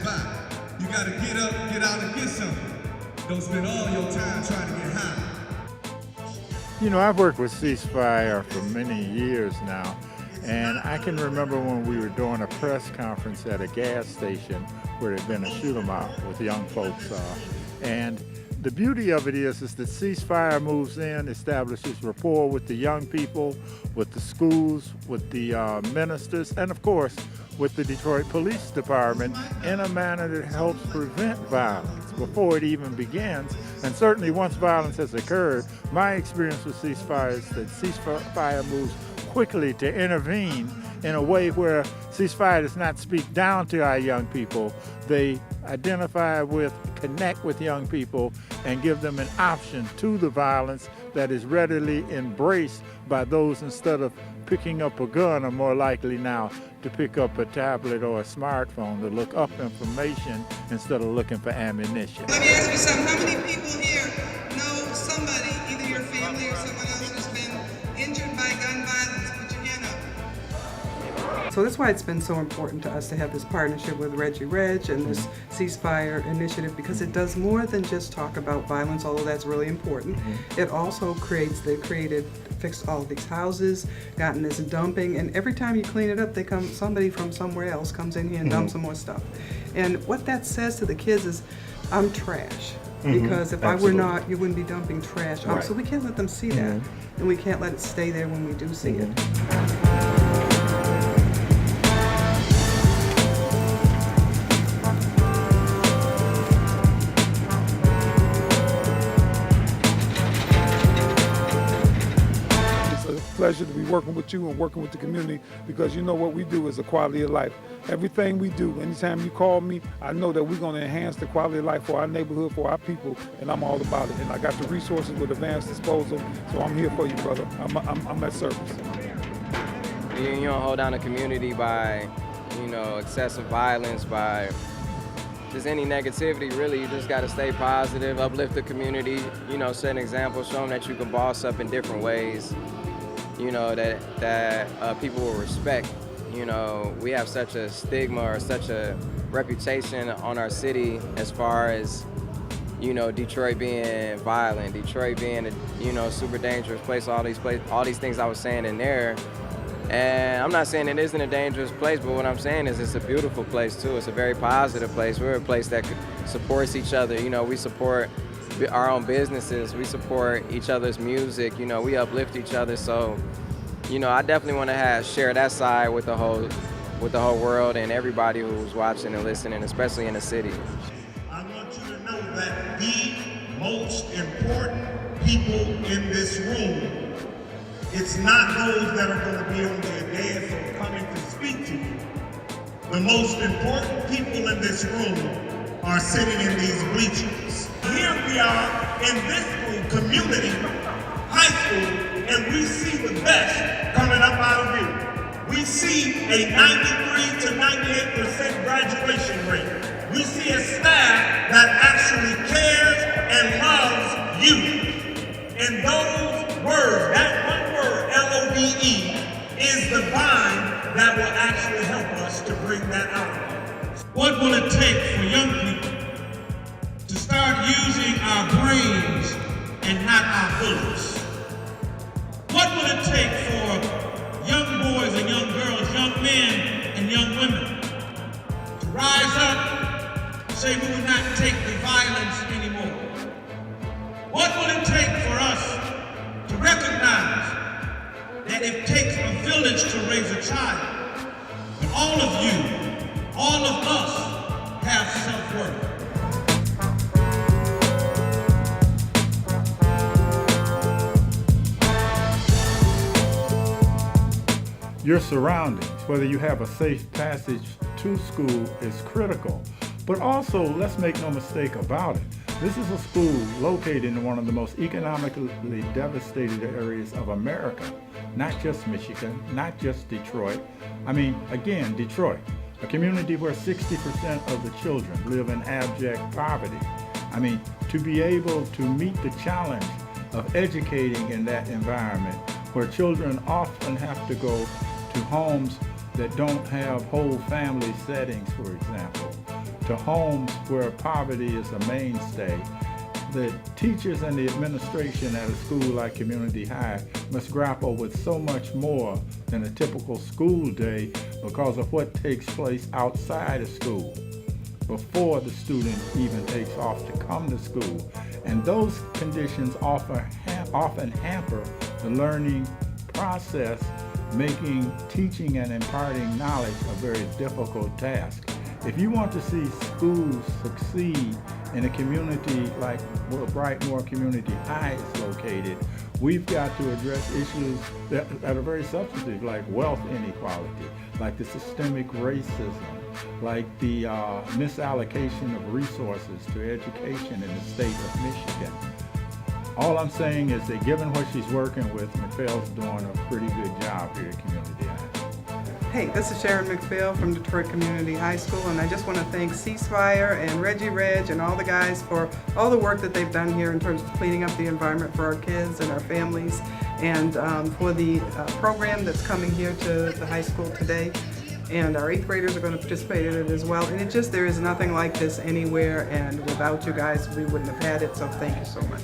passing by. You gotta get up, get out and get something. Don't spend all your time trying to get high. You know, I've worked with Ceasefire for many years now, and I can remember when we were doing a press conference at a gas station where there'd been a shoot 'em out with young folks. And the beauty of it is that Ceasefire moves in, establishes rapport with the young people, with the schools, with the ministers, and of course, with the Detroit Police Department in a manner that helps prevent violence before it even begins. And certainly once violence has occurred, my experience with Ceasefire is that Ceasefire moves quickly to intervene in a way where Ceasefire does not speak down to our young people. They identify with, connect with young people, and give them an option to the violence that is readily embraced by those instead of picking up a gun are more likely now to pick up a tablet or a smartphone to look up information instead of looking for ammunition. Let me ask you something. How many people here know somebody, either your family or someone else, who's been injured by gun violence? Put your hand up. So that's why it's been so important to us to have this partnership with Reggie Reg and this Ceasefire initiative, because it does more than just talk about violence, although that's really important. It also fixed all of these houses, gotten this dumping, and every time you clean it up, somebody from somewhere else comes in here and dumps some more stuff. And what that says to the kids is, I'm trash. Because if I were not, you wouldn't be dumping trash. Right. So we can't let them see that, and we can't let it stay there when we do see it. Pleasure to be working with you and working with the community, because you know what we do is a quality of life. Everything we do, anytime you call me, I know that we're going to enhance the quality of life for our neighborhood, for our people, and I'm all about it. And I got the resources with advanced disposal, so I'm here for you, brother. I'm at service. You don't hold down the community by, excessive violence, by just any negativity, really. You just got to stay positive, uplift the community, set an example, show them that you can boss up in different ways. That people will respect. We have such a stigma or such a reputation on our city as far as, Detroit being violent, Detroit being a, super dangerous place, all these things I was saying in there. And I'm not saying it isn't a dangerous place, but what I'm saying is it's a beautiful place too. It's a very positive place. We're a place that supports each other. We support our own businesses, we support each other's music, we uplift each other. So, I definitely want to share that side with the whole world and everybody who's watching and listening, especially in the city. I want you to know that the most important people in this room, it's not those that are going to be on the dais or coming to speak to you. The most important people in this room are sitting in these bleachers. Here we are in this school, community, high school, and we see the best coming up out of you. We see a 93 to 98% graduation rate. We see a staff that actually cares and loves you. And those words, that one word, LOVE, is the vine that will actually help us to bring that out. What will it take for young people to start using our brains and not our bullets? What will it take for young boys and young girls, young men and young women to rise up and say we will not take the violence anymore? What will it take for us to recognize that it takes a village to raise a child, but all of you, all of us have self-worth. Your surroundings, whether you have a safe passage to school, is critical. But also, let's make no mistake about it, this is a school located in one of the most economically devastated areas of America. Not just Michigan, not just Detroit. I mean, again, Detroit, a community where 60% of the children live in abject poverty. I mean, to be able to meet the challenge of educating in that environment where children often have to go to homes that don't have whole family settings, for example, to to homes where poverty is a mainstay. The teachers and the administration at a school like Community High must grapple with so much more than a typical school day because of what takes place outside of school, before the student even takes off to come to school. And those conditions often hamper the learning process, making teaching and imparting knowledge a very difficult task. If you want to see schools succeed in a community like where Brightmoor Community High is located, we've got to address issues that are very substantive, like wealth inequality, like the systemic racism, like the misallocation of resources to education in the state of Michigan. All I'm saying is that given what she's working with, McPhail's doing a pretty good job here at Community High. Hey, this is Sharon McPhail from Detroit Community High School, and I just want to thank Ceasefire and Reggie Reg and all the guys for all the work that they've done here in terms of cleaning up the environment for our kids and our families, and for the program that's coming here to the high school today. And our 8th graders are going to participate in it as well. And there is nothing like this anywhere, and without you guys, we wouldn't have had it, so thank you so much.